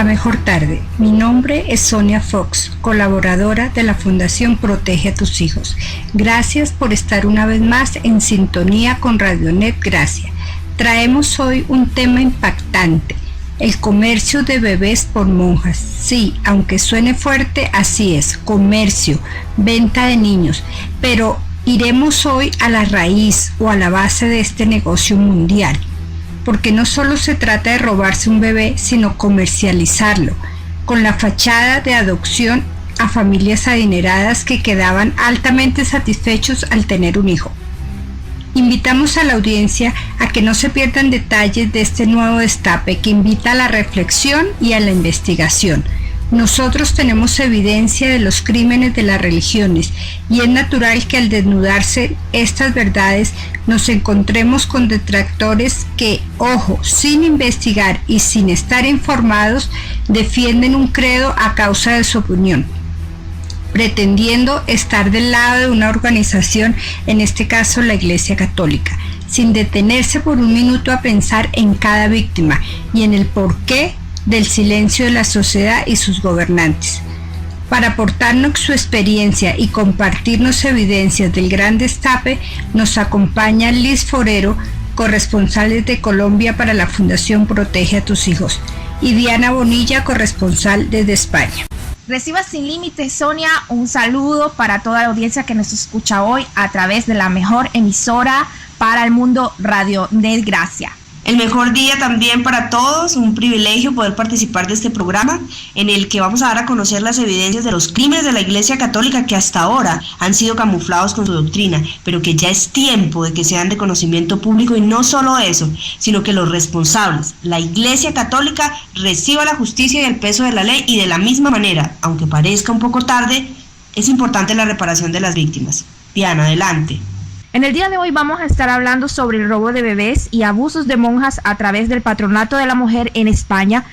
mejor tarde. Mi nombre es Sonia Fox, colaboradora de la Fundación Protege a tus hijos. Gracias por estar una vez más en sintonía con Radionet Gracia. Traemos hoy un tema impactante: el comercio de bebés por monjas. Sí, aunque suene fuerte, así es, comercio, venta de niños. Pero iremos hoy a la raíz o a la base de este negocio mundial. Porque no solo se trata de robarse un bebé, sino comercializarlo, con la fachada de adopción a familias adineradas que quedaban altamente satisfechos al tener un hijo. Invitamos a la audiencia a que no se pierdan detalles de este nuevo destape que invita a la reflexión y a la investigación. Nosotros tenemos evidencia de los crímenes de las religiones y es natural que al desnudarse estas verdades nos encontremos con detractores que, ojo, sin investigar y sin estar informados, defienden un credo a causa de su opinión, pretendiendo estar del lado de una organización, en este caso la Iglesia Católica, sin detenerse por un minuto a pensar en cada víctima y en el porqué del silencio de la sociedad y sus gobernantes. Para aportarnos su experiencia y compartirnos evidencias del gran destape, nos acompaña Liz Forero, corresponsal desde Colombia para la Fundación Protege a tus hijos, y Diana Bonilla, corresponsal desde España. Reciba sin límites, Sonia, un saludo para toda la audiencia que nos escucha hoy a través de la mejor emisora para el mundo, Radionet Gracia. El mejor día también para todos, un privilegio poder participar de este programa en el que vamos a dar a conocer las evidencias de los crímenes de la Iglesia Católica que hasta ahora han sido camuflados con su doctrina, pero que ya es tiempo de que sean de conocimiento público, y no solo eso, sino que los responsables, la Iglesia Católica, reciba la justicia y el peso de la ley, y de la misma manera, aunque parezca un poco tarde, es importante la reparación de las víctimas. Diana, adelante. En el día de hoy vamos a estar hablando sobre el robo de bebés y abusos de monjas a través del Patronato de la Mujer en España,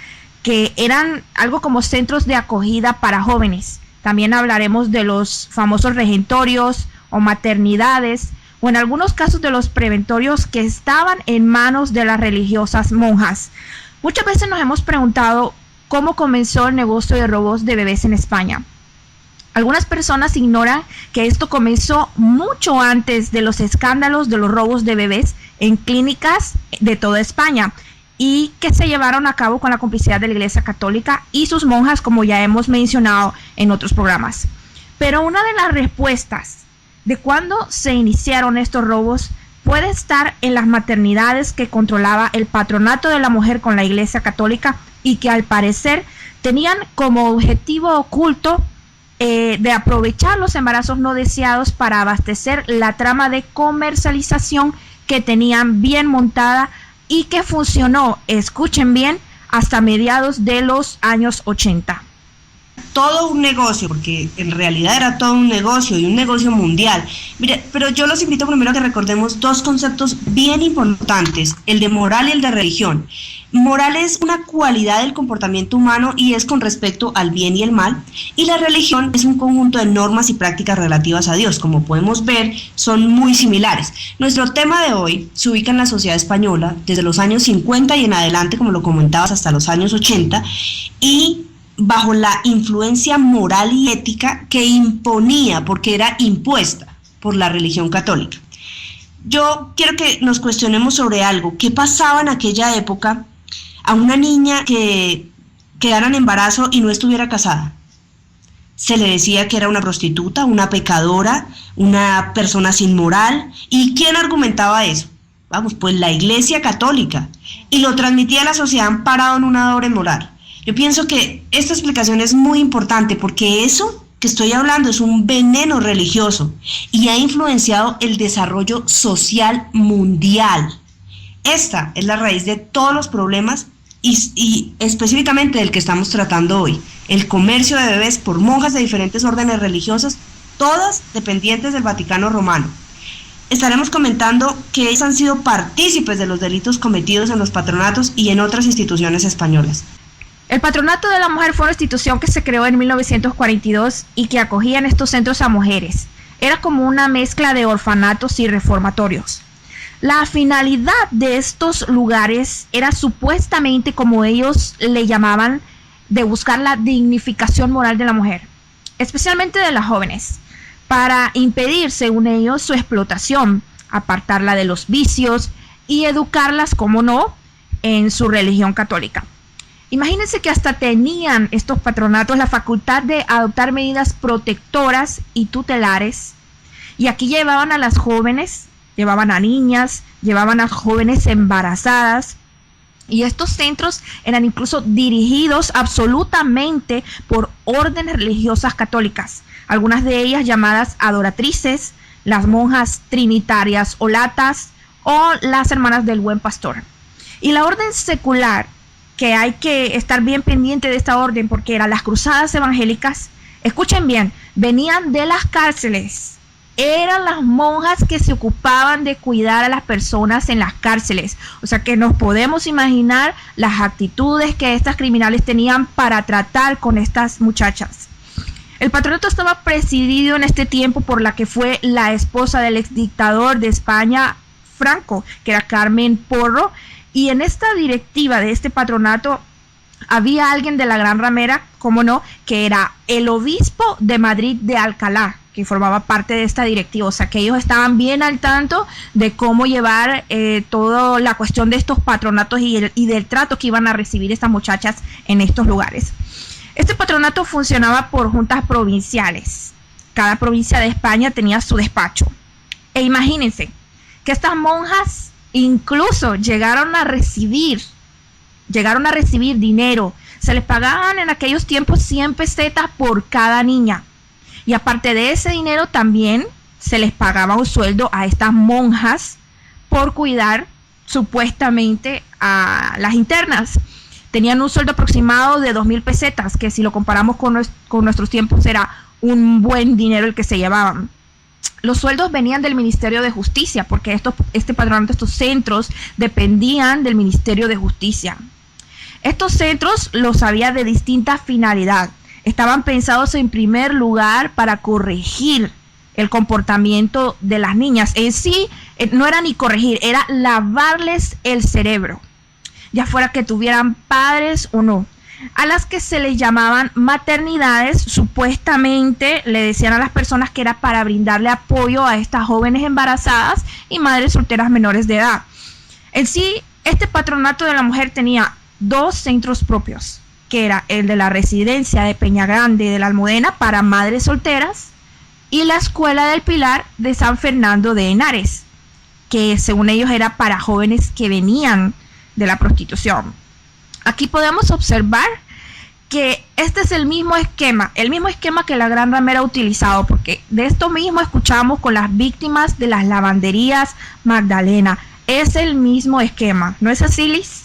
que eran algo como centros de acogida para jóvenes. También hablaremos de los famosos regentorios o maternidades, o en algunos casos de los preventorios que estaban en manos de las religiosas monjas. Muchas veces nos hemos preguntado cómo comenzó el negocio de robos de bebés en España. Algunas personas ignoran que esto comenzó mucho antes de los escándalos de los robos de bebés en clínicas de toda España, y que se llevaron a cabo con la complicidad de la Iglesia Católica y sus monjas, como ya hemos mencionado en otros programas. Pero una de las respuestas de cuándo se iniciaron estos robos puede estar en las maternidades que controlaba el Patronato de la Mujer con la Iglesia Católica, y que al parecer tenían como objetivo oculto de aprovechar los embarazos no deseados para abastecer la trama de comercialización que tenían bien montada y que funcionó, escuchen bien, hasta mediados de los años 80. Todo un negocio, porque en realidad era todo un negocio, y un negocio mundial. Mire, pero yo los invito primero a que recordemos dos conceptos bien importantes: el de moral y el de religión. Moral es una cualidad del comportamiento humano y es con respecto al bien y el mal, y la religión es un conjunto de normas y prácticas relativas a Dios. Como podemos ver, son muy similares. Nuestro tema de hoy se ubica en la sociedad española desde los años 50 y en adelante, como lo comentabas, hasta los años 80, y bajo la influencia moral y ética que imponía, porque era impuesta por la religión católica. Yo quiero que nos cuestionemos sobre algo. ¿Qué pasaba en aquella época a una niña que quedara en embarazo y no estuviera casada? Se le decía que era una prostituta, una pecadora, una persona sin moral. ¿Y quién argumentaba eso? Vamos, pues la Iglesia Católica, y lo transmitía a la sociedad amparado en una doble moral. Yo pienso que esta explicación es muy importante, porque eso que estoy hablando es un veneno religioso y ha influenciado el desarrollo social mundial. Esta es la raíz de todos los problemas y específicamente del que estamos tratando hoy: el comercio de bebés por monjas de diferentes órdenes religiosas, todas dependientes del Vaticano Romano. Estaremos comentando que ellos han sido partícipes de los delitos cometidos en los patronatos y en otras instituciones españolas. El Patronato de la Mujer fue una institución que se creó en 1942 y que acogía en estos centros a mujeres. Era como una mezcla de orfanatos y reformatorios. La finalidad de estos lugares era supuestamente, como ellos le llamaban, de buscar la dignificación moral de la mujer, especialmente de las jóvenes, para impedir, según ellos, su explotación, apartarla de los vicios y educarlas, como no, en su religión católica. Imagínense que hasta tenían estos patronatos la facultad de adoptar medidas protectoras y tutelares, y aquí llevaban a las jóvenes, llevaban a niñas, llevaban a jóvenes embarazadas, y estos centros eran incluso dirigidos absolutamente por órdenes religiosas católicas, algunas de ellas llamadas adoratrices, las monjas trinitarias o latas o las hermanas del Buen Pastor. Y la orden secular, que hay que estar bien pendiente de esta orden porque eran las cruzadas evangélicas, escuchen bien, venían de las cárceles. Eran las monjas que se ocupaban de cuidar a las personas en las cárceles. O sea que nos podemos imaginar las actitudes que estas criminales tenían para tratar con estas muchachas. El patronato estaba presidido en este tiempo por la que fue la esposa del exdictador de España, Franco, que era Carmen Porro, y en esta directiva de este patronato había alguien de la Gran Ramera, como no, que era el obispo de Madrid de Alcalá, que formaba parte de esta directiva. O sea que ellos estaban bien al tanto de cómo llevar toda la cuestión de estos patronatos y del trato que iban a recibir estas muchachas en estos lugares. Este patronato funcionaba por juntas provinciales. Cada provincia de España tenía su despacho. E imagínense que estas monjas incluso llegaron a recibir dinero. Se les pagaban en aquellos tiempos 100 pesetas por cada niña. Y aparte de ese dinero también se les pagaba un sueldo a estas monjas por cuidar supuestamente a las internas. Tenían un sueldo aproximado de 2,000 pesetas, que si lo comparamos con nuestros tiempos era un buen dinero el que se llevaban. Los sueldos venían del Ministerio de Justicia, porque este patronato, estos centros dependían del Ministerio de Justicia. Estos centros los había de distinta finalidad. Estaban pensados en primer lugar para corregir el comportamiento de las niñas. En sí, no era ni corregir, era lavarles el cerebro, ya fuera que tuvieran padres o no. A las que se les llamaban maternidades, supuestamente le decían a las personas que era para brindarle apoyo a estas jóvenes embarazadas y madres solteras menores de edad. En sí, este patronato de la mujer tenía 2 centros propios, que era el de la residencia de Peña Grande de la Almudena para madres solteras y la escuela del Pilar de San Fernando de Henares, que según ellos era para jóvenes que venían de la prostitución. Aquí podemos observar que este es el mismo esquema que la Gran Ramera ha utilizado, porque de esto mismo escuchamos con las víctimas de las lavanderías Magdalena. Es el mismo esquema, ¿no es así, Liz?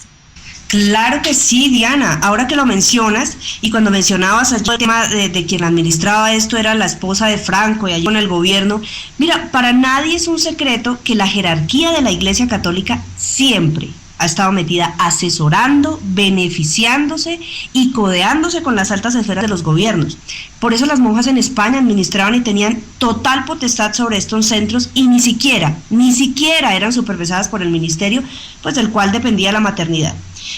Claro que sí, Diana. Ahora que lo mencionas, y cuando mencionabas el tema de quien administraba esto era la esposa de Franco y allí con el gobierno, mira, para nadie es un secreto que la jerarquía de la Iglesia Católica siempre ha estado metida asesorando, beneficiándose y codeándose con las altas esferas de los gobiernos. Por eso las monjas en España administraban y tenían total potestad sobre estos centros y ni siquiera eran supervisadas por el ministerio, pues del cual dependía la maternidad.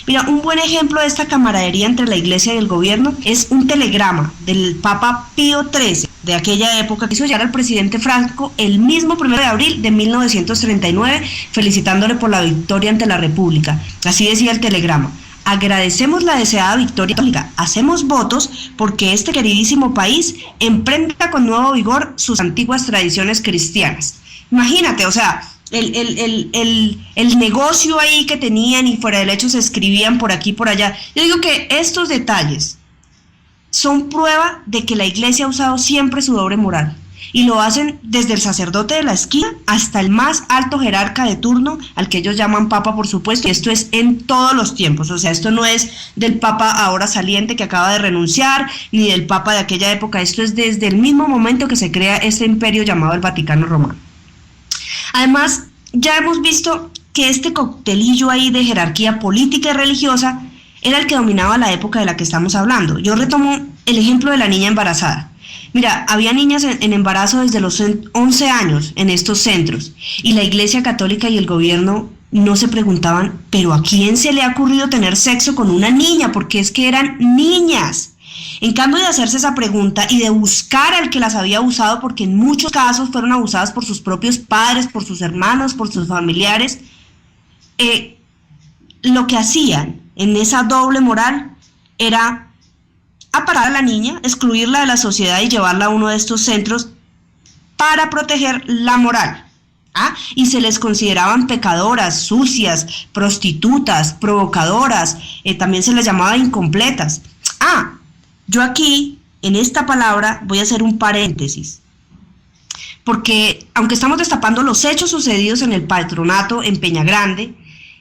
Mira, un buen ejemplo de esta camaradería entre la Iglesia y el gobierno es un telegrama del Papa Pío XIII de aquella época que hizo llegar al presidente Franco el mismo 1 de abril de 1939, felicitándole por la victoria ante la República. Así decía el telegrama: agradecemos la deseada victoria católica, hacemos votos porque este queridísimo país emprenda con nuevo vigor sus antiguas tradiciones cristianas. Imagínate, o sea, el negocio ahí que tenían y fuera del hecho se escribían por aquí y por allá. Yo digo que estos detalles son prueba de que la Iglesia ha usado siempre su doble moral, y lo hacen desde el sacerdote de la esquina hasta el más alto jerarca de turno, al que ellos llaman papa, por supuesto, y esto es en todos los tiempos. O sea, esto no es del papa ahora saliente que acaba de renunciar, ni del papa de aquella época. Esto es desde el mismo momento que se crea este imperio llamado el Vaticano Romano. Además, ya hemos visto que este coctelillo ahí de jerarquía política y religiosa era el que dominaba la época de la que estamos hablando. Yo retomo el ejemplo de la niña embarazada. Mira, había niñas en embarazo desde los 11 años en estos centros, y la Iglesia Católica y el gobierno no se preguntaban, pero ¿a quién se le ha ocurrido tener sexo con una niña? Porque es que eran niñas. En cambio de hacerse esa pregunta y de buscar al que las había abusado, porque en muchos casos fueron abusadas por sus propios padres, por sus hermanos, por sus familiares, lo que hacían en esa doble moral era apartar a la niña, excluirla de la sociedad y llevarla a uno de estos centros para proteger la moral. Y se les consideraban pecadoras, sucias, prostitutas, provocadoras, también se les llamaba incompletas. Yo aquí, en esta palabra, voy a hacer un paréntesis, porque aunque estamos destapando los hechos sucedidos en el patronato en Peña Grande,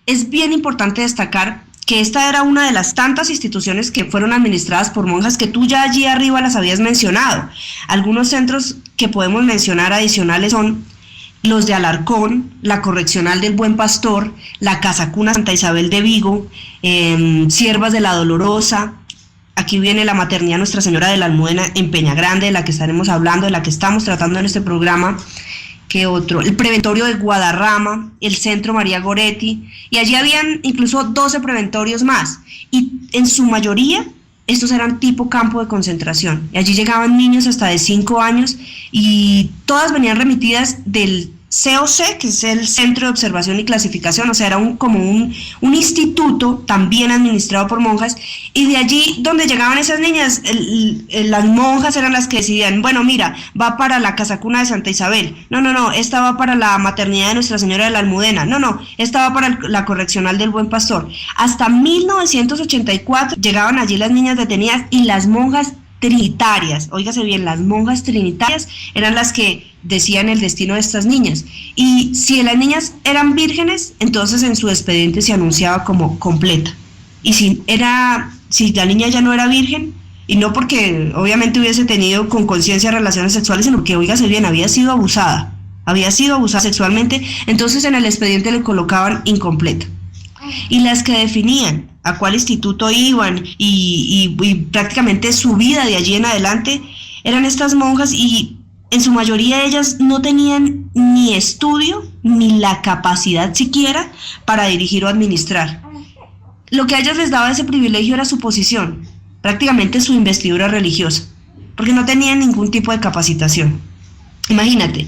es bien importante destacar que esta era una de las tantas instituciones que fueron administradas por monjas que tú ya allí arriba las habías mencionado. Algunos centros que podemos mencionar adicionales son los de Alarcón, la Correccional del Buen Pastor, la Casa Cuna Santa Isabel de Vigo, Siervas de la Dolorosa. Aquí viene la Maternidad Nuestra Señora de la Almudena en Peña Grande, de la que estaremos hablando, de la que estamos tratando en este programa. ¿Qué otro? El Preventorio de Guadarrama, el Centro María Goretti, y allí habían incluso 12 preventorios más, y en su mayoría estos eran tipo campo de concentración, y allí llegaban niños hasta de 5 años, y todas venían remitidas del COC, que es el Centro de Observación y Clasificación, o sea, era como un instituto también administrado por monjas, y de allí donde llegaban esas niñas, las monjas eran las que decidían, bueno, mira, va para la Casa Cuna de Santa Isabel, no, esta va para la Maternidad de Nuestra Señora de la Almudena, no, esta va para la Correccional del Buen Pastor. Hasta 1984 llegaban allí las niñas detenidas, y las monjas trinitarias, óigase bien, las monjas trinitarias eran las que decían el destino de estas niñas, y si las niñas eran vírgenes, entonces en su expediente se anunciaba como completa, y si la niña ya no era virgen, y no porque obviamente hubiese tenido con conciencia relaciones sexuales, sino que, óigase bien, había sido abusada sexualmente, entonces en el expediente le colocaban incompleta. Y las que definían a cuál instituto iban y prácticamente su vida de allí en adelante eran estas monjas, y en su mayoría ellas no tenían ni estudio ni la capacidad siquiera para dirigir o administrar. Lo que a ellas les daba ese privilegio era su posición, prácticamente su investidura religiosa, porque no tenían ningún tipo de capacitación. Imagínate.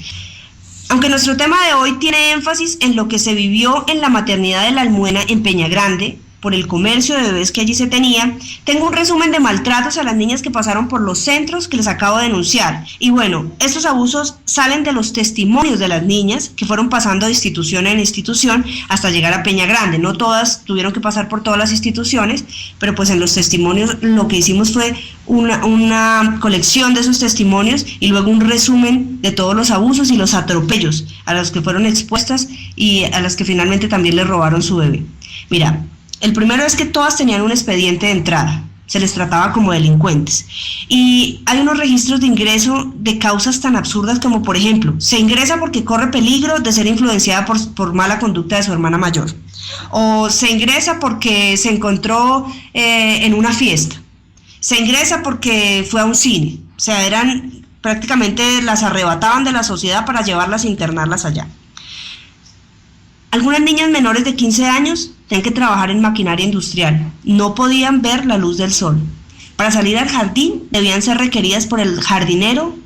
Aunque nuestro tema de hoy tiene énfasis en lo que se vivió en la Maternidad de la Almudena en Peña Grande, por el comercio de bebés que allí se tenía, tengo un resumen de maltratos a las niñas que pasaron por los centros que les acabo de denunciar. Y bueno, estos abusos salen de los testimonios de las niñas que fueron pasando de institución en institución hasta llegar a Peña Grande. No todas tuvieron que pasar por todas las instituciones, pero pues en los testimonios lo que hicimos fue una colección de esos testimonios y luego un resumen de todos los abusos y los atropellos a los que fueron expuestas y a las que finalmente también les robaron su bebé. Mira, el primero es que todas tenían un expediente de entrada, se les trataba como delincuentes. Y hay unos registros de ingreso de causas tan absurdas como, por ejemplo, se ingresa porque corre peligro de ser influenciada por mala conducta de su hermana mayor. O se ingresa porque se encontró en una fiesta. Se ingresa porque fue a un cine. O sea, prácticamente las arrebataban de la sociedad para llevarlas e internarlas allá. Algunas niñas menores de 15 años tenían que trabajar en maquinaria industrial, no podían ver la luz del sol. Para salir al jardín debían ser requeridas por el jardinero,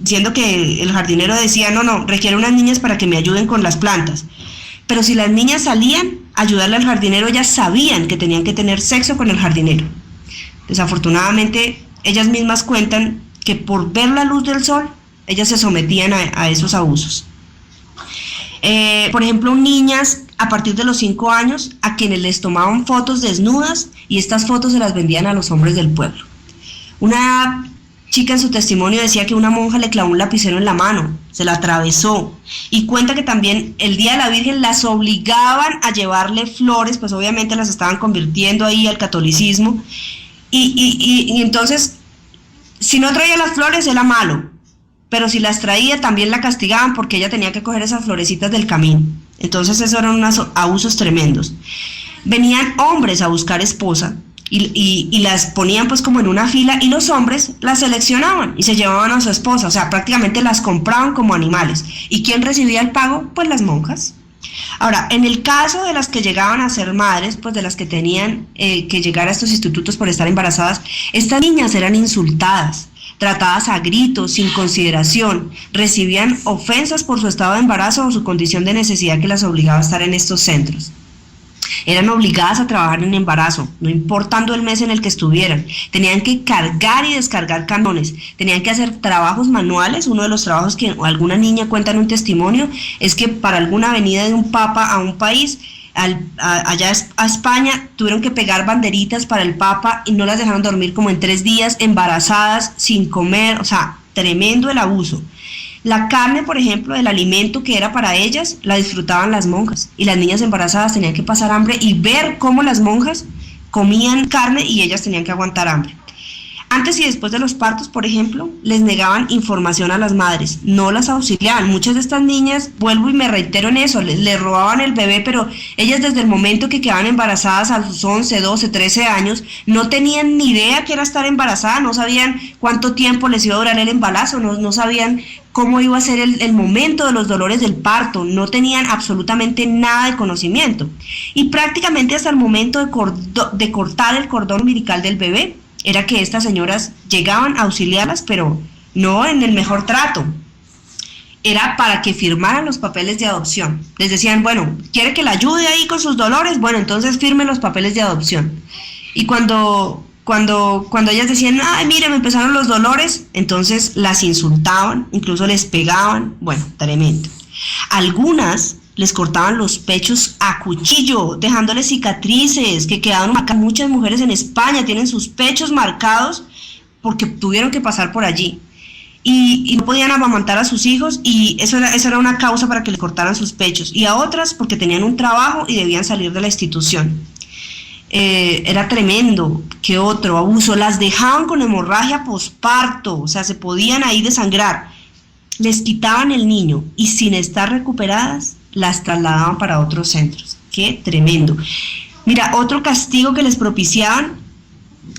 siendo que el jardinero decía, no, requiero unas niñas para que me ayuden con las plantas. Pero si las niñas salían a ayudarle al jardinero, ellas sabían que tenían que tener sexo con el jardinero. Desafortunadamente, ellas mismas cuentan que por ver la luz del sol, ellas se sometían a esos abusos. Por ejemplo, niñas a partir de los 5 años a quienes les tomaban fotos desnudas y estas fotos se las vendían a los hombres del pueblo. Una chica en su testimonio decía que una monja le clavó un lapicero en la mano, se la atravesó, y cuenta que también el Día de la Virgen las obligaban a llevarle flores, pues obviamente las estaban convirtiendo ahí al catolicismo, y entonces si no traía las flores era malo, pero si las traía también la castigaban porque ella tenía que coger esas florecitas del camino. Entonces esos eran unos abusos tremendos. Venían hombres a buscar esposa y las ponían pues como en una fila y los hombres las seleccionaban y se llevaban a su esposa, o sea, prácticamente las compraban como animales. ¿Y quién recibía el pago? Pues las monjas. Ahora, en el caso de las que llegaban a ser madres, pues de las que tenían que llegar a estos institutos por estar embarazadas, estas niñas eran insultadas, tratadas a gritos, sin consideración, recibían ofensas por su estado de embarazo o su condición de necesidad que las obligaba a estar en estos centros. Eran obligadas a trabajar en embarazo, no importando el mes en el que estuvieran. Tenían que cargar y descargar camiones, tenían que hacer trabajos manuales. Uno de los trabajos que alguna niña cuenta en un testimonio es que para alguna venida de un papa a un país, allá a España, tuvieron que pegar banderitas para el papa y no las dejaron dormir como en 3 días, embarazadas, sin comer, o sea, tremendo el abuso. La carne, por ejemplo, del alimento que era para ellas, la disfrutaban las monjas, y las niñas embarazadas tenían que pasar hambre y ver cómo las monjas comían carne y ellas tenían que aguantar hambre. Antes y después de los partos, por ejemplo, les negaban información a las madres, no las auxiliaban. Muchas de estas niñas, vuelvo y me reitero en eso, les robaban el bebé, pero ellas desde el momento que quedaban embarazadas a sus 11, 12, 13 años, no tenían ni idea qué era estar embarazada, no sabían cuánto tiempo les iba a durar el embarazo, no sabían cómo iba a ser el momento de los dolores del parto, no tenían absolutamente nada de conocimiento. Y prácticamente hasta el momento de cortar el cordón umbilical del bebé, era que estas señoras llegaban a auxiliarlas, pero no en el mejor trato. Era para que firmaran los papeles de adopción. Les decían, bueno, ¿quiere que la ayude ahí con sus dolores? Bueno, entonces firme los papeles de adopción. Y cuando ellas decían, ay, mire, me empezaron los dolores, entonces las insultaban, incluso les pegaban, bueno, tremendo. Algunas les cortaban los pechos a cuchillo, dejándoles cicatrices que quedaron marcadas. Muchas mujeres en España tienen sus pechos marcados porque tuvieron que pasar por allí. Y no podían amamantar a sus hijos, y eso era una causa para que les cortaran sus pechos. Y a otras porque tenían un trabajo y debían salir de la institución. Era tremendo. ¿Qué otro abuso? Las dejaban con hemorragia posparto, o sea, se podían ahí desangrar. Les quitaban el niño y sin estar recuperadas, las trasladaban para otros centros. ¡Qué tremendo! Mira, otro castigo que les propiciaban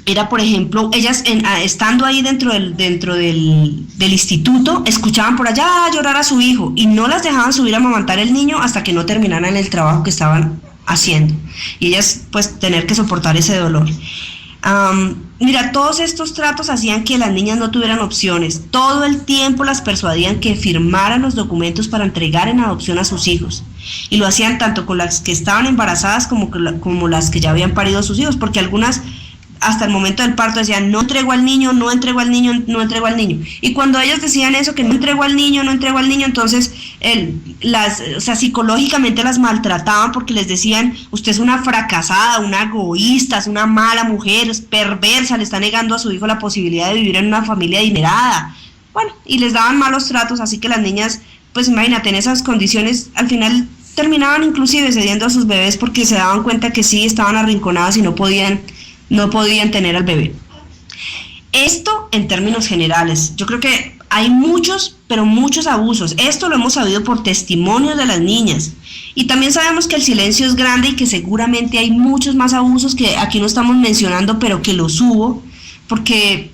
era, por ejemplo, ellas estando ahí dentro del instituto, escuchaban por allá llorar a su hijo y no las dejaban subir a amamantar el niño hasta que no terminaran el trabajo que estaban haciendo. Y ellas, pues, tener que soportar ese dolor. Mira, todos estos tratos hacían que las niñas no tuvieran opciones. Todo el tiempo las persuadían que firmaran los documentos para entregar en adopción a sus hijos. Y lo hacían tanto con las que estaban embarazadas como las que ya habían parido a sus hijos, porque algunas hasta el momento del parto decían, no entrego al niño, no entrego al niño, no entrego al niño. Y cuando ellos decían eso, que no entrego al niño, no entrego al niño, entonces psicológicamente las maltrataban porque les decían, usted es una fracasada, una egoísta, es una mala mujer, es perversa, le está negando a su hijo la posibilidad de vivir en una familia adinerada. Bueno, y les daban malos tratos, así que las niñas, pues imagínate, en esas condiciones, al final terminaban inclusive cediendo a sus bebés porque se daban cuenta que sí estaban arrinconadas y no podían tener al bebé. Esto en términos generales. Yo creo que hay muchos, pero muchos abusos. Esto lo hemos sabido por testimonios de las niñas. Y también sabemos que el silencio es grande y que seguramente hay muchos más abusos que aquí no estamos mencionando, pero que los hubo, porque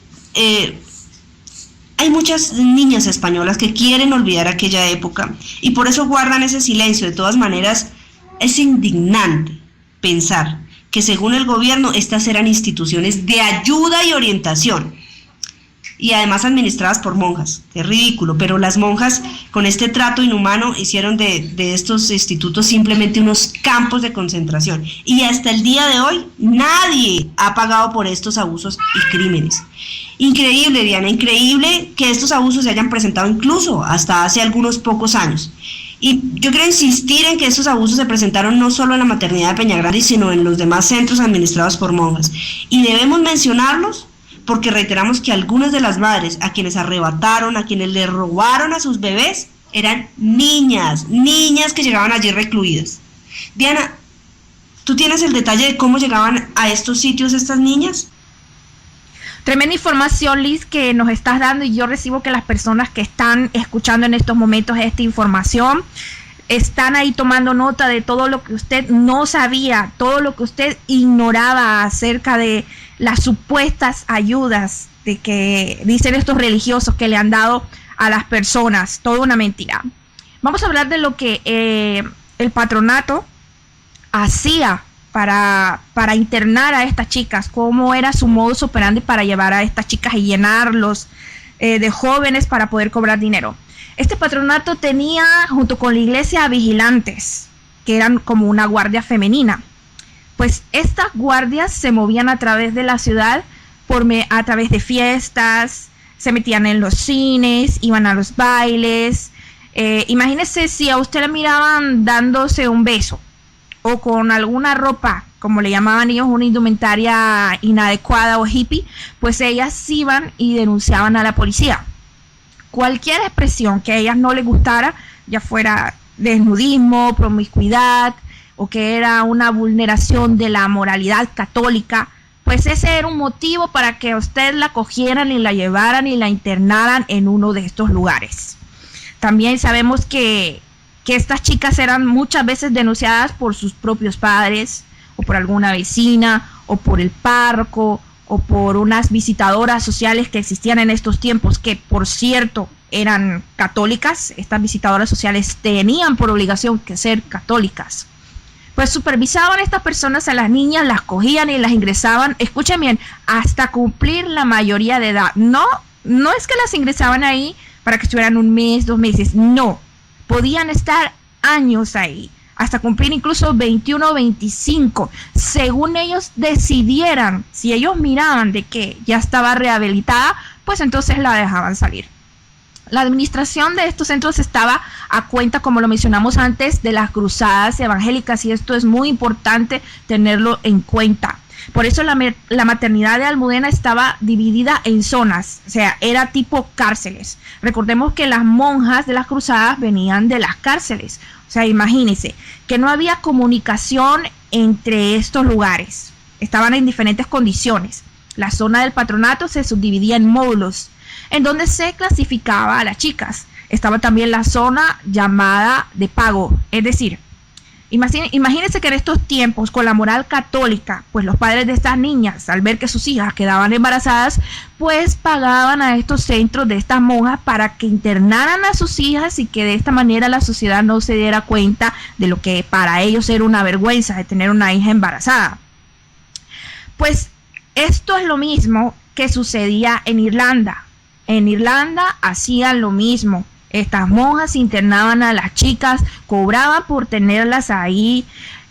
hay muchas niñas españolas que quieren olvidar aquella época y por eso guardan ese silencio. De todas maneras, es indignante pensar que según el gobierno estas eran instituciones de ayuda y orientación y además administradas por monjas. Qué ridículo, pero las monjas con este trato inhumano hicieron de estos institutos simplemente unos campos de concentración, y hasta el día de hoy nadie ha pagado por estos abusos y crímenes. Increíble, Diana, increíble que estos abusos se hayan presentado incluso hasta hace algunos pocos años. Y yo quiero insistir en que estos abusos se presentaron no solo en la maternidad de Peñagrande, sino en los demás centros administrados por monjas. Y debemos mencionarlos porque reiteramos que algunas de las madres a quienes arrebataron, a quienes le robaron a sus bebés, eran niñas que llegaban allí recluidas. Diana, ¿tú tienes el detalle de cómo llegaban a estos sitios estas niñas? Tremenda información, Liz, que nos estás dando, y yo recibo que las personas que están escuchando en estos momentos esta información están ahí tomando nota de todo lo que usted no sabía, todo lo que usted ignoraba acerca de las supuestas ayudas de que dicen estos religiosos que le han dado a las personas. Toda una mentira. Vamos a hablar de lo que el patronato hacía para internar a estas chicas, cómo era su modus operandi para llevar a estas chicas y llenarlos de jóvenes para poder cobrar dinero. Este patronato tenía, junto con la iglesia, vigilantes, que eran como una guardia femenina. Pues estas guardias se movían a través de la ciudad, a través de fiestas, se metían en los cines, iban a los bailes. Imagínense si a usted la miraban dándose un beso, o con alguna ropa, como le llamaban ellos, una indumentaria inadecuada o hippie, pues ellas iban y denunciaban a la policía. Cualquier expresión que a ellas no les gustara, ya fuera desnudismo, promiscuidad, o que era una vulneración de la moralidad católica, pues ese era un motivo para que a usted la cogieran y la llevaran y la internaran en uno de estos lugares. También sabemos que estas chicas eran muchas veces denunciadas por sus propios padres, o por alguna vecina, o por el párroco, o por unas visitadoras sociales que existían en estos tiempos, que por cierto eran católicas. Estas visitadoras sociales tenían por obligación que ser católicas. Pues supervisaban a estas personas, a las niñas, las cogían y las ingresaban, escuchen bien, hasta cumplir la mayoría de edad. No es que las ingresaban ahí para que estuvieran un mes, 2 meses, no. Podían estar años ahí, hasta cumplir incluso 21 o 25, según ellos decidieran. Si ellos miraban de que ya estaba rehabilitada, pues entonces la dejaban salir. La administración de estos centros estaba a cuenta, como lo mencionamos antes, de las cruzadas evangélicas, y esto es muy importante tenerlo en cuenta. Por eso la maternidad de Almudena estaba dividida en zonas, o sea, era tipo cárceles. Recordemos que las monjas de las cruzadas venían de las cárceles. O sea, imagínense que no había comunicación entre estos lugares. Estaban en diferentes condiciones. La zona del patronato se subdividía en módulos, en donde se clasificaba a las chicas. Estaba también la zona llamada de pago, es decir, imagínense que en estos tiempos, con la moral católica, pues los padres de estas niñas, al ver que sus hijas quedaban embarazadas, pues pagaban a estos centros de estas monjas para que internaran a sus hijas, y que de esta manera la sociedad no se diera cuenta de lo que para ellos era una vergüenza de tener una hija embarazada. Pues esto es lo mismo que sucedía en Irlanda. En Irlanda hacían lo mismo. Estas monjas internaban a las chicas, cobraban por tenerlas ahí,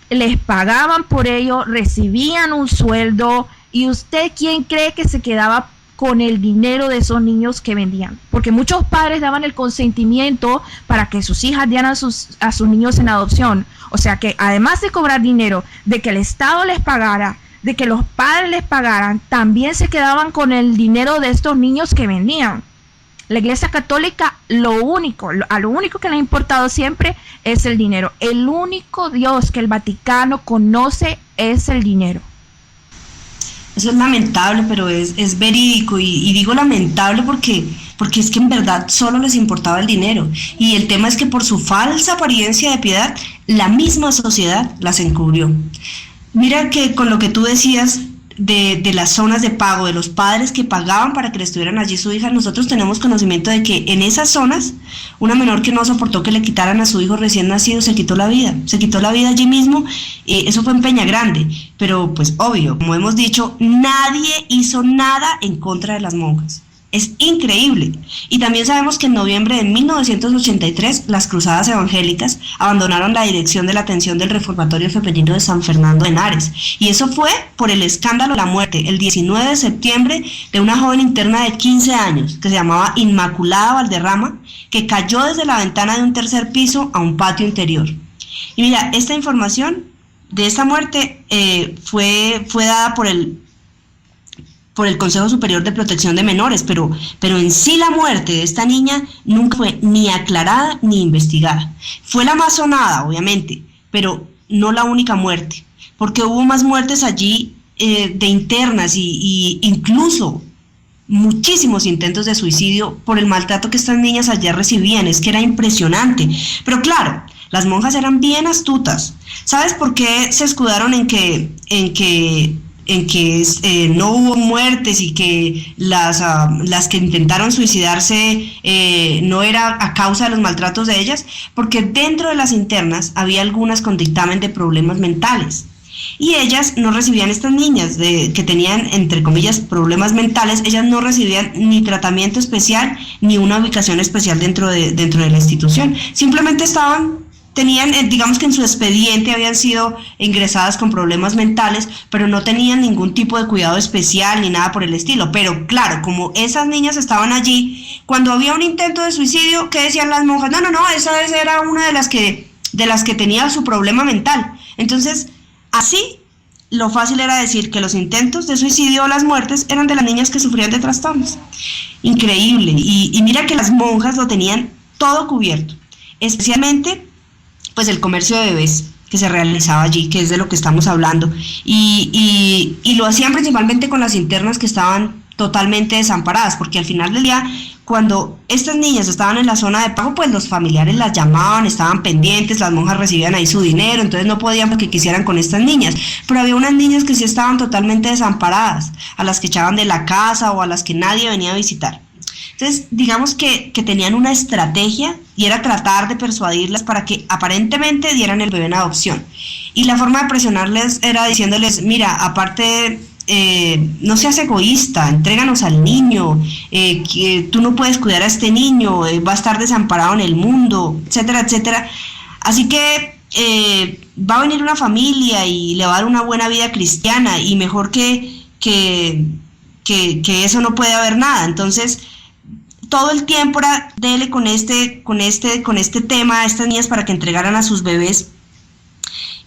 les pagaban por ello, recibían un sueldo. ¿Y usted quién cree que se quedaba con el dinero de esos niños que vendían? Porque muchos padres daban el consentimiento para que sus hijas dieran a sus niños en adopción. O sea que además de cobrar dinero, de que el Estado les pagara, de que los padres les pagaran, también se quedaban con el dinero de estos niños que vendían. La Iglesia Católica a lo único que le ha importado siempre es el dinero. El único Dios que el Vaticano conoce es el dinero. Eso es lamentable, pero es verídico, y digo lamentable porque es que en verdad solo les importaba el dinero, y el tema es que por su falsa apariencia de piedad, la misma sociedad las encubrió. Mira que con lo que tú decías de las zonas de pago, de los padres que pagaban para que le estuvieran allí su hija, nosotros tenemos conocimiento de que en esas zonas, una menor que no soportó que le quitaran a su hijo recién nacido, se quitó la vida allí mismo. Eso fue en Peña Grande, pero pues obvio, como hemos dicho, nadie hizo nada en contra de las monjas. Es increíble. Y también sabemos que en noviembre de 1983 las cruzadas evangélicas abandonaron la dirección de la atención del reformatorio femenino de San Fernando de Henares. Y eso fue por el escándalo de la muerte, el 19 de septiembre, de una joven interna de 15 años que se llamaba Inmaculada Valderrama, que cayó desde la ventana de un tercer piso a un patio interior. Y mira, esta información de esta muerte fue dada por el Consejo Superior de Protección de Menores, pero en sí la muerte de esta niña nunca fue ni aclarada ni investigada. Fue la más sonada, obviamente, pero no la única muerte, porque hubo más muertes allí de internas, y incluso muchísimos intentos de suicidio por el maltrato que estas niñas allá recibían. Es que era impresionante. Pero claro, las monjas eran bien astutas. ¿Sabes por qué se escudaron en que no hubo muertes y que las que intentaron suicidarse no era a causa de los maltratos de ellas, porque dentro de las internas había algunas con dictamen de problemas mentales. Y ellas no recibían, estas niñas que tenían, entre comillas, problemas mentales, ellas no recibían ni tratamiento especial ni una ubicación especial dentro de la institución. Simplemente tenían, digamos que en su expediente habían sido ingresadas con problemas mentales, pero no tenían ningún tipo de cuidado especial ni nada por el estilo. Pero claro, como esas niñas estaban allí, cuando había un intento de suicidio, ¿qué decían las monjas? No, esa vez era una de las que tenía su problema mental. Entonces, así, lo fácil era decir que los intentos de suicidio o las muertes eran de las niñas que sufrían de trastornos. Increíble. Y mira que las monjas lo tenían todo cubierto, especialmente pues el comercio de bebés que se realizaba allí, que es de lo que estamos hablando, y lo hacían principalmente con las internas que estaban totalmente desamparadas, porque al final del día, cuando estas niñas estaban en la zona de pago, pues los familiares las llamaban, estaban pendientes, las monjas recibían ahí su dinero, entonces no podían porque quisieran con estas niñas, pero había unas niñas que sí estaban totalmente desamparadas, a las que echaban de la casa o a las que nadie venía a visitar. Entonces, digamos que tenían una estrategia y era tratar de persuadirlas para que aparentemente dieran el bebé en adopción. Y la forma de presionarles era diciéndoles, mira, aparte, no seas egoísta, entréganos al niño, que tú no puedes cuidar a este niño, va a estar desamparado en el mundo, etcétera, etcétera. Así que va a venir una familia y le va a dar una buena vida cristiana y mejor que eso no puede haber nada. Entonces, todo el tiempo era dele con este tema a estas niñas para que entregaran a sus bebés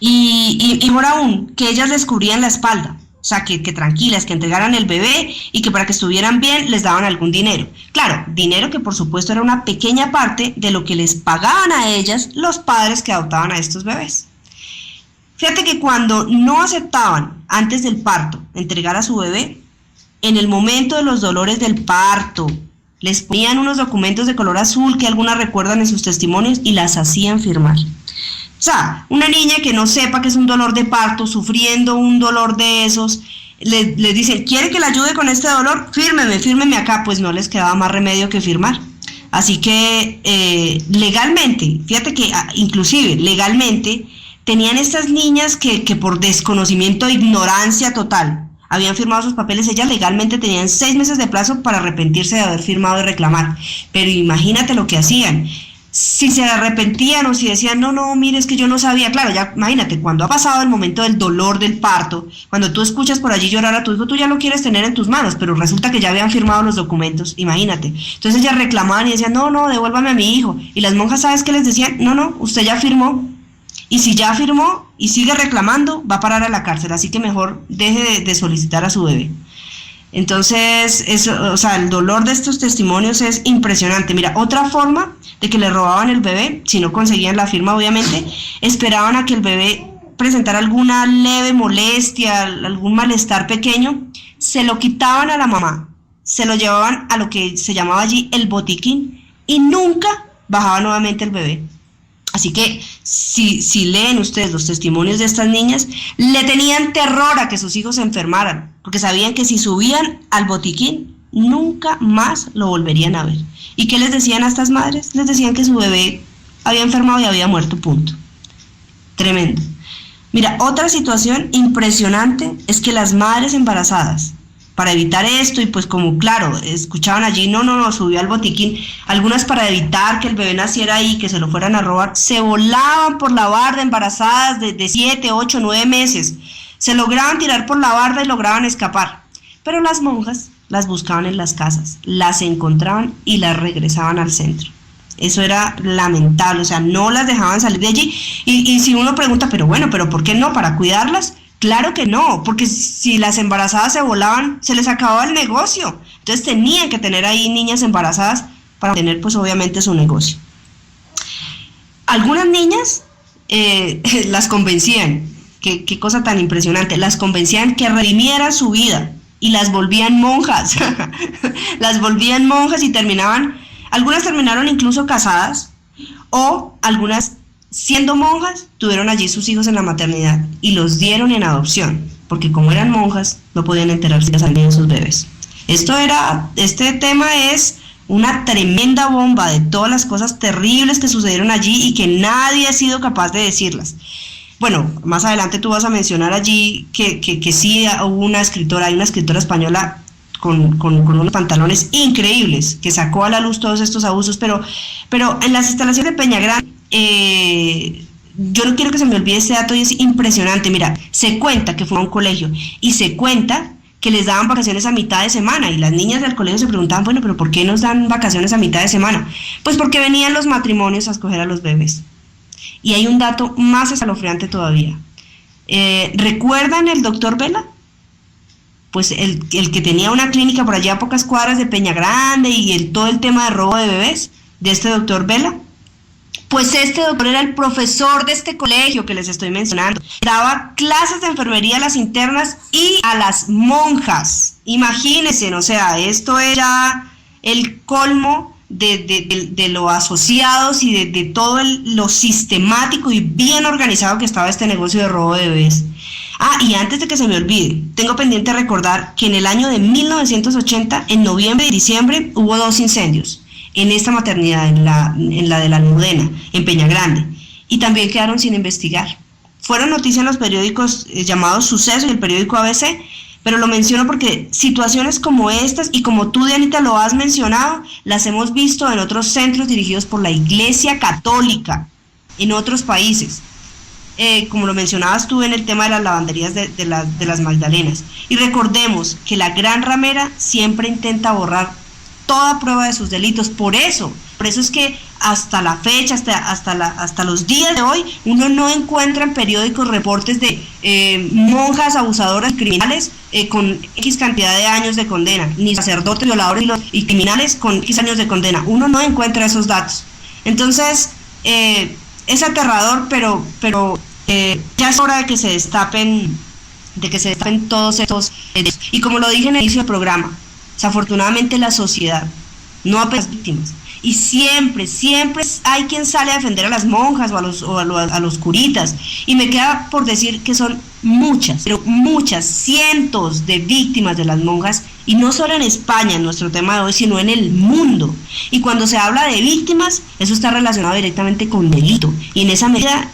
y mejor aún, que ellas les cubrían la espalda, o sea, que tranquilas, que entregaran el bebé y que para que estuvieran bien les daban algún dinero. Claro, dinero que por supuesto era una pequeña parte de lo que les pagaban a ellas los padres que adoptaban a estos bebés. Fíjate que cuando no aceptaban antes del parto entregar a su bebé, en el momento de los dolores del parto, les ponían unos documentos de color azul que algunas recuerdan en sus testimonios y las hacían firmar. O sea, una niña que no sepa que es un dolor de parto, sufriendo un dolor de esos, les dicen, ¿quiere que le ayude con este dolor? Fírmeme acá. Pues no les quedaba más remedio que firmar. Así que legalmente, fíjate que inclusive legalmente, tenían estas niñas que por desconocimiento e ignorancia total habían firmado sus papeles, ellas legalmente tenían 6 meses de plazo para arrepentirse de haber firmado y reclamar. Pero imagínate lo que hacían. Si se arrepentían o si decían, no, mire, es que yo no sabía. Claro, ya imagínate, cuando ha pasado el momento del dolor del parto, cuando tú escuchas por allí llorar a tu hijo, tú ya lo quieres tener en tus manos, pero resulta que ya habían firmado los documentos, imagínate. Entonces ellas reclamaban y decían, no, devuélvame a mi hijo. Y las monjas, ¿sabes qué les decían? No, usted ya firmó. Y si ya firmó y sigue reclamando, va a parar a la cárcel, así que mejor deje de solicitar a su bebé. Entonces, el dolor de estos testimonios es impresionante. Mira, otra forma de que le robaban el bebé, si no conseguían la firma, obviamente, esperaban a que el bebé presentara alguna leve molestia, algún malestar pequeño, se lo quitaban a la mamá, se lo llevaban a lo que se llamaba allí el botiquín y nunca bajaba nuevamente el bebé. Así que si leen ustedes los testimonios de estas niñas, le tenían terror a que sus hijos se enfermaran, porque sabían que si subían al botiquín, nunca más lo volverían a ver. ¿Y qué les decían a estas madres? Les decían que su bebé había enfermado y había muerto, punto. Tremendo. Mira, otra situación impresionante es que las madres embarazadas, para evitar esto, y pues como claro, escuchaban allí, no, subió al botiquín, algunas para evitar que el bebé naciera ahí, que se lo fueran a robar, se volaban por la barda embarazadas de 7, 8, 9 meses, se lograban tirar por la barda y lograban escapar, pero las monjas las buscaban en las casas, las encontraban y las regresaban al centro. Eso era lamentable, o sea, no las dejaban salir de allí, y si uno pregunta, pero ¿por qué no? ¿Para cuidarlas? Claro que no, porque si las embarazadas se volaban, se les acababa el negocio. Entonces tenían que tener ahí niñas embarazadas para tener pues obviamente su negocio. Algunas niñas las convencían, qué cosa tan impresionante, las convencían que redimieran su vida y las volvían monjas. Las volvían monjas y algunas terminaron incluso casadas o algunas siendo monjas, tuvieron allí sus hijos en la maternidad y los dieron en adopción. porque como eran monjas, no podían enterarse que salían sus bebés. Este tema es una tremenda bomba de todas las cosas terribles que sucedieron allí y que nadie ha sido capaz de decirlas. Bueno, más adelante tú vas a mencionar allí que sí hubo hay una escritora española con unos pantalones increíbles, que sacó a la luz todos estos abusos, pero en las instalaciones de Peñagrande, yo no quiero que se me olvide este dato y es impresionante. Mira, se cuenta que fue a un colegio y se cuenta que les daban vacaciones a mitad de semana y las niñas del colegio se preguntaban, bueno, pero ¿por qué nos dan vacaciones a mitad de semana? Pues porque venían los matrimonios a escoger a los bebés. Y hay un dato más escalofriante todavía. ¿Recuerdan el doctor Vela? Pues el que tenía una clínica por allá a pocas cuadras de Peñagrande y todo el tema de robo de bebés, de este doctor Vela. Pues este doctor era el profesor de este colegio que les estoy mencionando. Daba clases de enfermería a las internas y a las monjas. Imagínense, o sea, esto era el colmo de lo asociados y de todo lo sistemático y bien organizado que estaba este negocio de robo de bebés. Y antes de que se me olvide, tengo pendiente recordar que en el año de 1980, en noviembre y diciembre, hubo 2 incendios en esta maternidad, en la de la Almudena, en Peñagrande, y también quedaron sin investigar. Fueron noticias en los periódicos llamados Suceso y el periódico ABC, pero lo menciono porque situaciones como estas, y como tú, Dianita, lo has mencionado, las hemos visto en otros centros dirigidos por la Iglesia Católica, en otros países. Como lo mencionabas tú en el tema de las lavanderías de las Magdalenas. Y recordemos que la gran ramera siempre intenta borrar toda prueba de sus delitos. Por eso es que hasta la fecha, hasta los días de hoy, uno no encuentra en periódicos reportes de monjas abusadoras criminales con X cantidad de años de condena, ni sacerdotes violadores y criminales con X años de condena. Uno no encuentra esos datos. Entonces, es aterrador, pero ya es hora de que se destapen todos estos hechos. Y como lo dije en el inicio del programa, desafortunadamente la sociedad no apenas víctimas. Y siempre hay quien sale a defender a las monjas o a los curitas. Y me queda por decir que son muchas, pero muchas, cientos de víctimas de las monjas. Y no solo en España, en nuestro tema de hoy, sino en el mundo. Y cuando se habla de víctimas, eso está relacionado directamente con delito. Y en esa medida,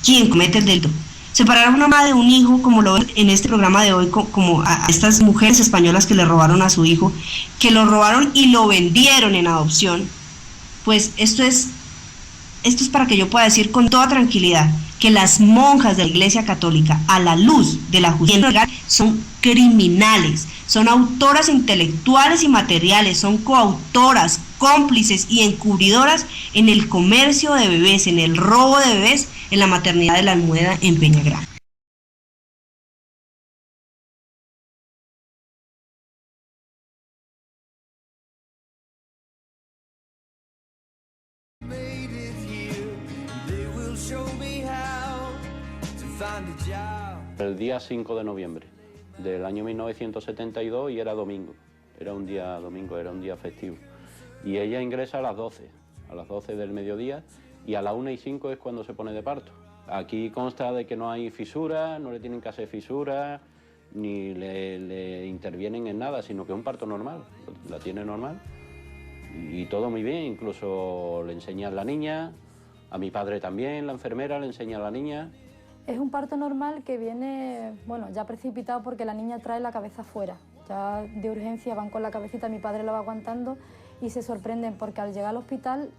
¿quién comete el delito? Separar a una madre de un hijo, como lo ven en este programa de hoy, como a estas mujeres españolas que le robaron a su hijo, que lo robaron y lo vendieron en adopción, pues esto es para que yo pueda decir con toda tranquilidad que las monjas de la Iglesia Católica, a la luz de la justicia legal, son criminales, son autoras intelectuales y materiales, son coautoras, cómplices y encubridoras en el comercio de bebés, en el robo de bebés, en la maternidad de la Almudena en Peñagrande. El día 5 de noviembre del año 1972 y era domingo, era un día festivo. Y ella ingresa a las 12 del mediodía y a las 1:05 es cuando se pone de parto. Aquí consta de que no hay fisura, no le tienen que hacer fisura, ni le intervienen en nada, sino que es un parto normal, la tiene normal. Y todo muy bien, incluso le enseñan la niña, a mi padre también, la enfermera le enseña a la niña. Es un parto normal que viene, bueno, ya precipitado porque la niña trae la cabeza fuera. Ya de urgencia van con la cabecita, mi padre la va aguantando y se sorprenden porque al llegar al hospital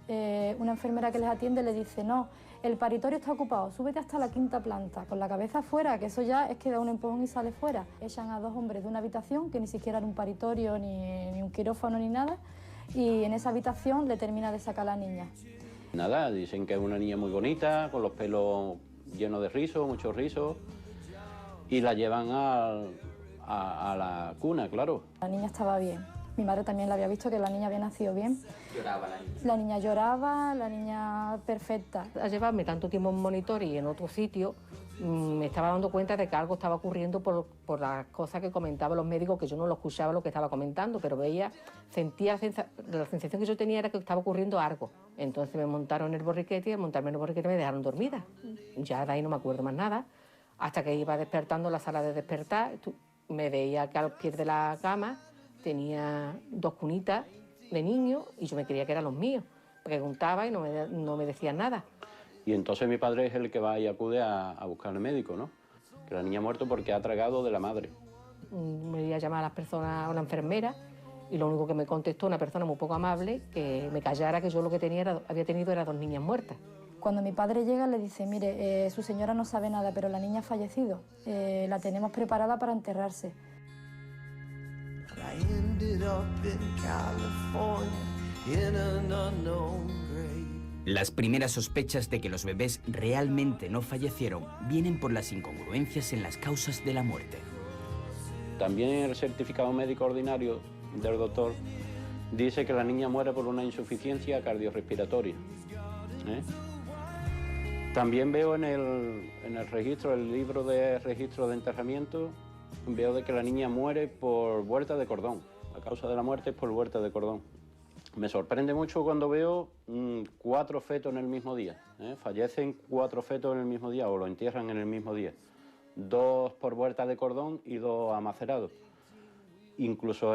una enfermera que les atiende le dice no, el paritorio está ocupado, súbete hasta la 5ª planta con la cabeza fuera, que eso ya es que da un empujón y sale fuera. Echan a 2 hombres de una habitación que ni siquiera era un paritorio, ni un quirófano ni nada, y en esa habitación le termina de sacar a la niña. Nada, dicen que es una niña muy bonita, con los pelos llenos de rizos, muchos rizos, y la llevan a la cuna, claro. La niña estaba bien. Mi madre también la había visto, que la niña había nacido bien. ¿Lloraba la niña? La niña lloraba, la niña perfecta. Al llevarme tanto tiempo en monitor y en otro sitio, me estaba dando cuenta de que algo estaba ocurriendo por las cosas que comentaban los médicos, que yo no lo escuchaba lo que estaba comentando, pero sentía la sensación que yo tenía era que estaba ocurriendo algo. Entonces me montaron en el borriquete y al montarme en el borriquete me dejaron dormida. Ya de ahí no me acuerdo más nada, hasta que iba despertando en la sala de despertar, me veía que a los pies de la cama tenía 2 cunitas de niños y yo me creía que eran los míos. Preguntaba y no me decían nada. Y entonces mi padre es el que va y acude a buscar al médico, ¿no? Que la niña ha muerto porque ha tragado de la madre. Me iba a llamar a las personas, a una enfermera, y lo único que me contestó una persona muy poco amable, que me callara, que yo lo que había tenido era 2 niñas muertas. Cuando mi padre llega le dice, mire, su señora no sabe nada, pero la niña ha fallecido, la tenemos preparada para enterrarse. Las primeras sospechas de que los bebés realmente no fallecieron vienen por las incongruencias en las causas de la muerte. También en el certificado médico ordinario del doctor dice que la niña muere por una insuficiencia cardiorrespiratoria. También veo en el registro, el libro de registro de enterramiento, veo de que la niña muere por vuelta de cordón. La causa de la muerte es por vuelta de cordón. Me sorprende mucho cuando veo 4 fetos en el mismo día. Fallecen 4 fetos en el mismo día o lo entierran en el mismo día. 2 por vuelta de cordón y 2 amacerados. Incluso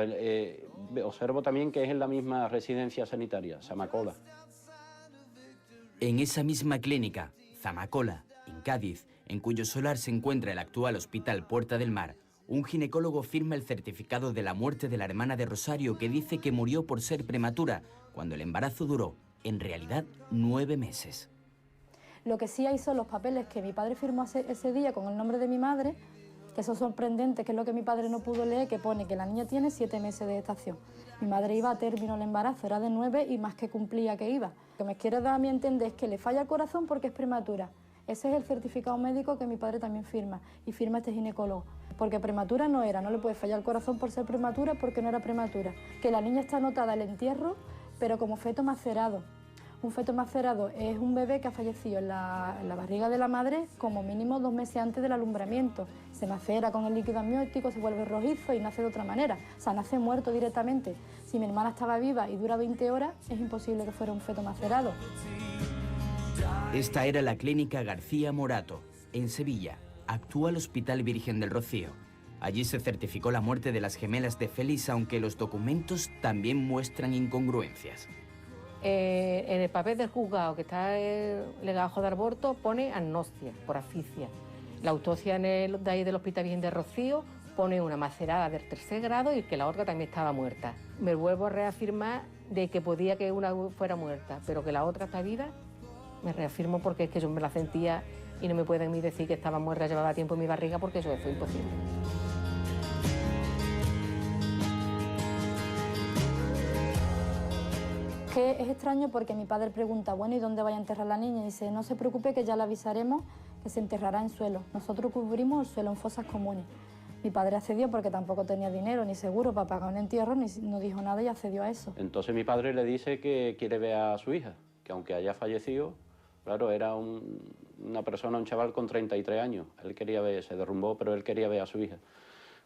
observo también que es en la misma residencia sanitaria, Zamacola. En esa misma clínica, Zamacola, en Cádiz, en cuyo solar se encuentra el actual Hospital Puerta del Mar, un ginecólogo firma el certificado de la muerte de la hermana de Rosario que dice que murió por ser prematura, cuando el embarazo duró, en realidad, 9 meses. Lo que sí hay son los papeles que mi padre firmó ese día con el nombre de mi madre, que eso es sorprendente, que es lo que mi padre no pudo leer, que pone que la niña tiene 7 meses de gestación. Mi madre iba a término el embarazo, era de 9 y más que cumplía que iba. Lo que me quiere dar a mí a entender es que le falla el corazón porque es prematura. Ese es el certificado médico que mi padre también firma, y firma este ginecólogo. Porque prematura no era, no le puede fallar el corazón por ser prematura porque no era prematura. Que la niña está anotada al entierro, pero como feto macerado. Un feto macerado es un bebé que ha fallecido en la barriga de la madre como mínimo 2 meses antes del alumbramiento. Se macera con el líquido amniótico, se vuelve rojizo y nace de otra manera. O sea, nace muerto directamente. Si mi hermana estaba viva y dura 20 horas, es imposible que fuera un feto macerado. Esta era la clínica García Morato, en Sevilla, actual Hospital Virgen del Rocío. Allí se certificó la muerte de las gemelas de Félix, aunque los documentos también muestran incongruencias. En el papel del juzgado que está el legajo de aborto pone agnosia por asfixia. La autopsia de ahí del Hospital Virgen del Rocío pone una macerada del 3er grado y que la otra también estaba muerta. Me vuelvo a reafirmar de que podía que una fuera muerta, pero que la otra está viva. Me reafirmo porque es que yo me la sentía y no me pueden ni decir que estaba muerta, llevaba tiempo en mi barriga, porque eso fue imposible. Que es extraño porque mi padre pregunta, bueno, ¿y dónde vaya a enterrar la niña? Y dice, no se preocupe que ya la avisaremos que se enterrará en suelo. Nosotros cubrimos el suelo en fosas comunes. Mi padre accedió porque tampoco tenía dinero ni seguro para pagar un entierro, ni no dijo nada y accedió a eso. Entonces mi padre le dice que quiere ver a su hija, que aunque haya fallecido, claro, era una persona, un chaval con 33 años. Él quería ver, se derrumbó, pero él quería ver a su hija.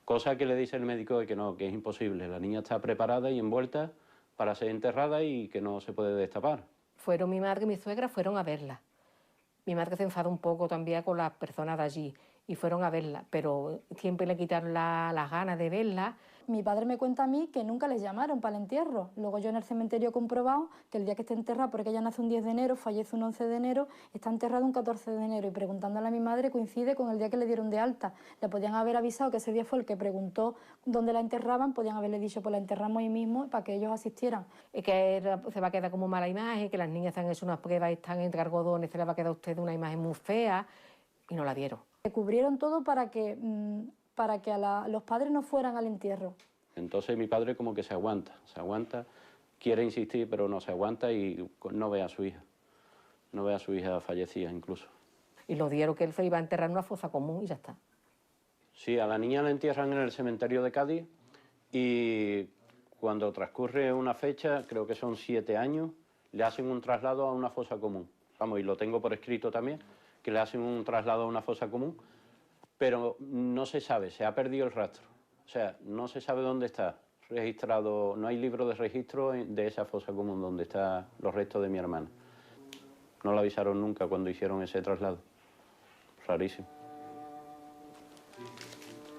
Cosa que le dice el médico de que no, que es imposible. La niña está preparada y envuelta para ser enterrada y que no se puede destapar. Fueron mi madre y mi suegra fueron a verla. Mi madre se enfadó un poco también con las personas de allí y fueron a verla, pero siempre le quitaron las ganas de verla. Mi padre me cuenta a mí que nunca les llamaron para el entierro. Luego yo en el cementerio he comprobado que el día que esté enterrada, porque ella nace un 10 de enero, fallece un 11 de enero, está enterrada un 14 de enero. Y preguntándole a mi madre coincide con el día que le dieron de alta. Le podían haber avisado que ese día fue el que preguntó dónde la enterraban, podían haberle dicho, pues la enterramos ahí mismo para que ellos asistieran. Y que se va a quedar como mala imagen, que las niñas han hecho unas pruebas y están entre algodones, se les va a quedar a usted una imagen muy fea, y no la dieron. Se cubrieron todo para que los padres no fueran al entierro. Entonces mi padre como que se aguanta, quiere insistir pero no se aguanta y no ve a su hija fallecida incluso. Y lo dieron que él se iba a enterrar en una fosa común y ya está. Sí, a la niña la entierran en el cementerio de Cádiz y cuando transcurre una fecha, creo que son 7 años, le hacen un traslado a una fosa común. Vamos, y lo tengo por escrito también, que le hacen un traslado a una fosa común, pero no se sabe, se ha perdido el rastro. O sea, no se sabe dónde está registrado, no hay libro de registro de esa fosa común donde están los restos de mi hermana. No la avisaron nunca cuando hicieron ese traslado. Rarísimo.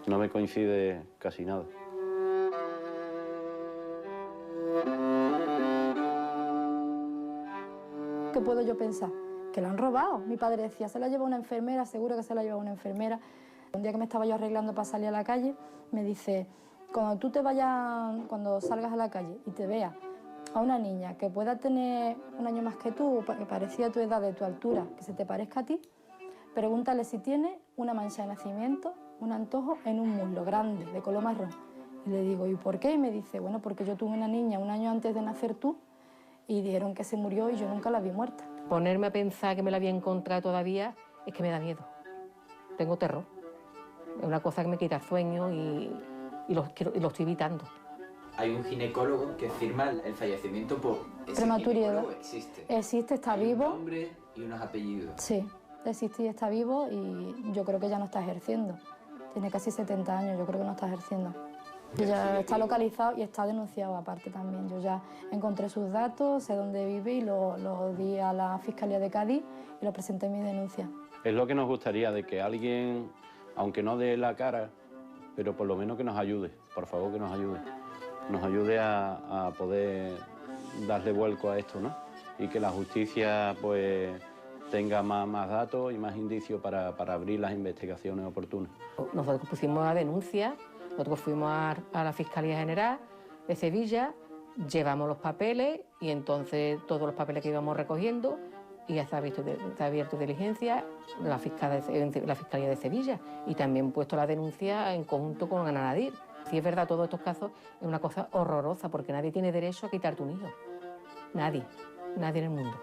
No me coincide casi nada. ¿Qué puedo yo pensar? Que la han robado. Mi padre decía, se la lleva una enfermera, seguro que se la lleva una enfermera. Un día que me estaba yo arreglando para salir a la calle, me dice, cuando tú te vayas, cuando salgas a la calle y te veas a una niña que pueda tener un año más que tú, que parecía tu edad, de tu altura, que se te parezca a ti, pregúntale si tiene una mancha de nacimiento, un antojo en un muslo grande, de color marrón. Y le digo, ¿y por qué? Y me dice, bueno, porque yo tuve una niña un año antes de nacer tú y dijeron que se murió y yo nunca la vi muerta. Ponerme a pensar que me la había encontrado todavía es que me da miedo. Tengo terror. Es una cosa que me quita el sueño y lo estoy evitando. Hay un ginecólogo que firma el fallecimiento por ese Prematuridad. ginecólogo. Existe. Existe, está Hay vivo. un nombre y unos apellidos. Sí, existe y está vivo y yo creo que ya no está ejerciendo. Tiene casi 70 años, yo creo que no está ejerciendo. Y ya está localizado y está denunciado aparte también. Yo ya encontré sus datos, sé dónde vive y lo di a la Fiscalía de Cádiz y lo presenté en mi denuncia. Es lo que nos gustaría, de que alguien, aunque no dé la cara, pero por lo menos que nos ayude, por favor que nos ayude a poder darle vuelco a esto, ¿no? Y que la justicia pues tenga más datos y más indicios para abrir las investigaciones oportunas. Nosotros pusimos la denuncia, nosotros fuimos a la Fiscalía General de Sevilla, llevamos los papeles y entonces todos los papeles que íbamos recogiendo y ya está abierto diligencia la Fiscalía de Sevilla y también puesto la denuncia en conjunto con Anadir. Si es verdad, todos estos casos es una cosa horrorosa porque nadie tiene derecho a quitarte un hijo. Nadie en el mundo.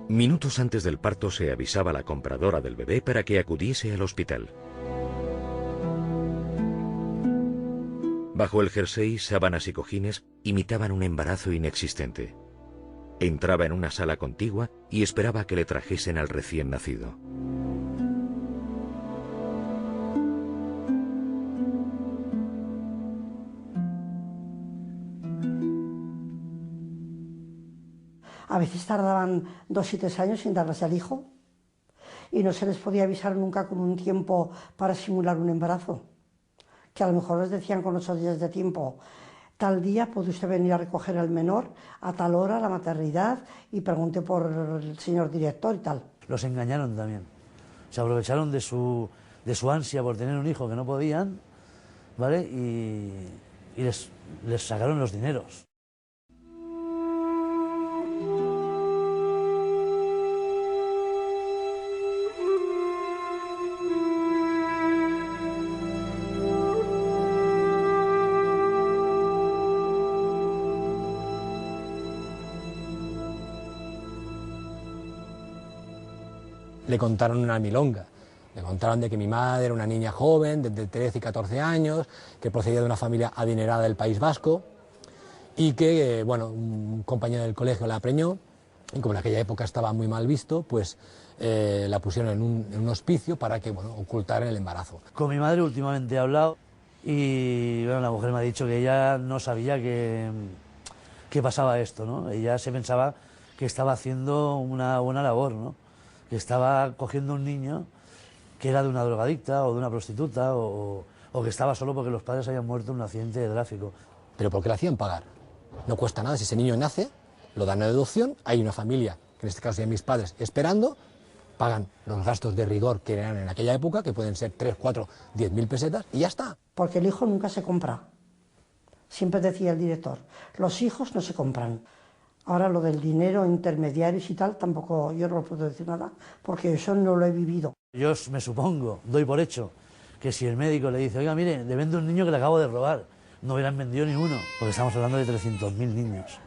Minutos antes del parto se avisaba a la compradora del bebé para que acudiese al hospital. Bajo el jersey, sábanas y cojines imitaban un embarazo inexistente. Entraba en una sala contigua y esperaba a que le trajesen al recién nacido. A veces tardaban 2 y 3 años sin darles al hijo y no se les podía avisar nunca con un tiempo para simular un embarazo. Que a lo mejor les decían con 8 días de tiempo, tal día puede usted venir a recoger al menor a tal hora a la maternidad y pregunte por el señor director y tal. Los engañaron también. Se aprovecharon de su ansia por tener un hijo que no podían, ¿vale? Y les sacaron los dineros. Le contaron una milonga, le contaron de que mi madre era una niña joven, de 13 y 14 años, que procedía de una familia adinerada del País Vasco y que, bueno, un compañero del colegio la preñó y como en aquella época estaba muy mal visto, pues la pusieron en un hospicio para que, bueno, ocultaran el embarazo. Con mi madre últimamente he hablado y, bueno, la mujer me ha dicho que ella no sabía que pasaba esto, ¿no? Ella se pensaba que estaba haciendo una buena labor, ¿no? Que estaba cogiendo un niño que era de una drogadicta o de una prostituta o que estaba solo porque los padres habían muerto en un accidente de tráfico. ¿Pero por qué le hacían pagar? No cuesta nada, si ese niño nace, lo dan a deducción, hay una familia, que en este caso serían mis padres, esperando, pagan los gastos de rigor que eran en aquella época, que pueden ser 3, 4, 10.000 pesetas y ya está. Porque el hijo nunca se compra. Siempre decía el director, los hijos no se compran. Ahora lo del dinero, intermediarios y tal, tampoco yo no puedo decir nada, porque eso no lo he vivido. Yo me supongo, doy por hecho, que si el médico le dice, oiga, mire, le vendo un niño que le acabo de robar, no hubieran vendido ni uno, porque estamos hablando de 300.000 niños.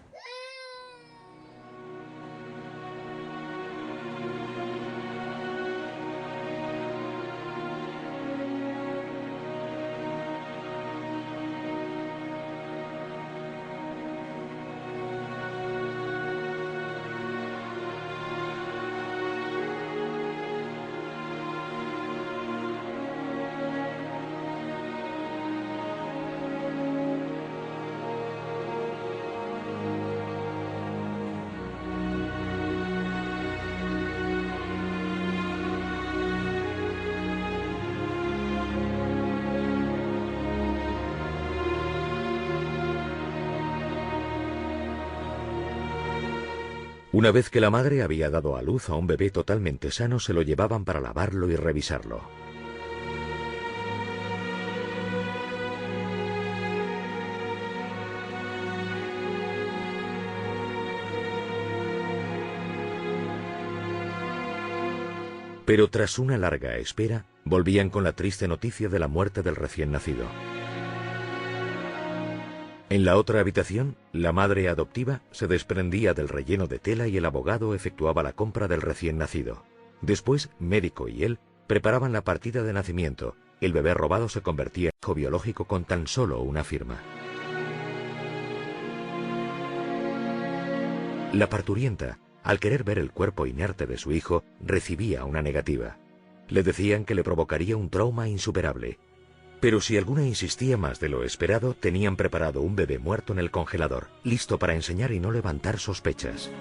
Una vez que la madre había dado a luz a un bebé totalmente sano, se lo llevaban para lavarlo y revisarlo. Pero tras una larga espera, volvían con la triste noticia de la muerte del recién nacido. En la otra habitación, la madre adoptiva se desprendía del relleno de tela y el abogado efectuaba la compra del recién nacido. Después, médico y él preparaban la partida de nacimiento. El bebé robado se convertía en hijo biológico con tan solo una firma. La parturienta, al querer ver el cuerpo inerte de su hijo, recibía una negativa. Le decían que le provocaría un trauma insuperable. Pero si alguna insistía más de lo esperado, tenían preparado un bebé muerto en el congelador, listo para enseñar y no levantar sospechas.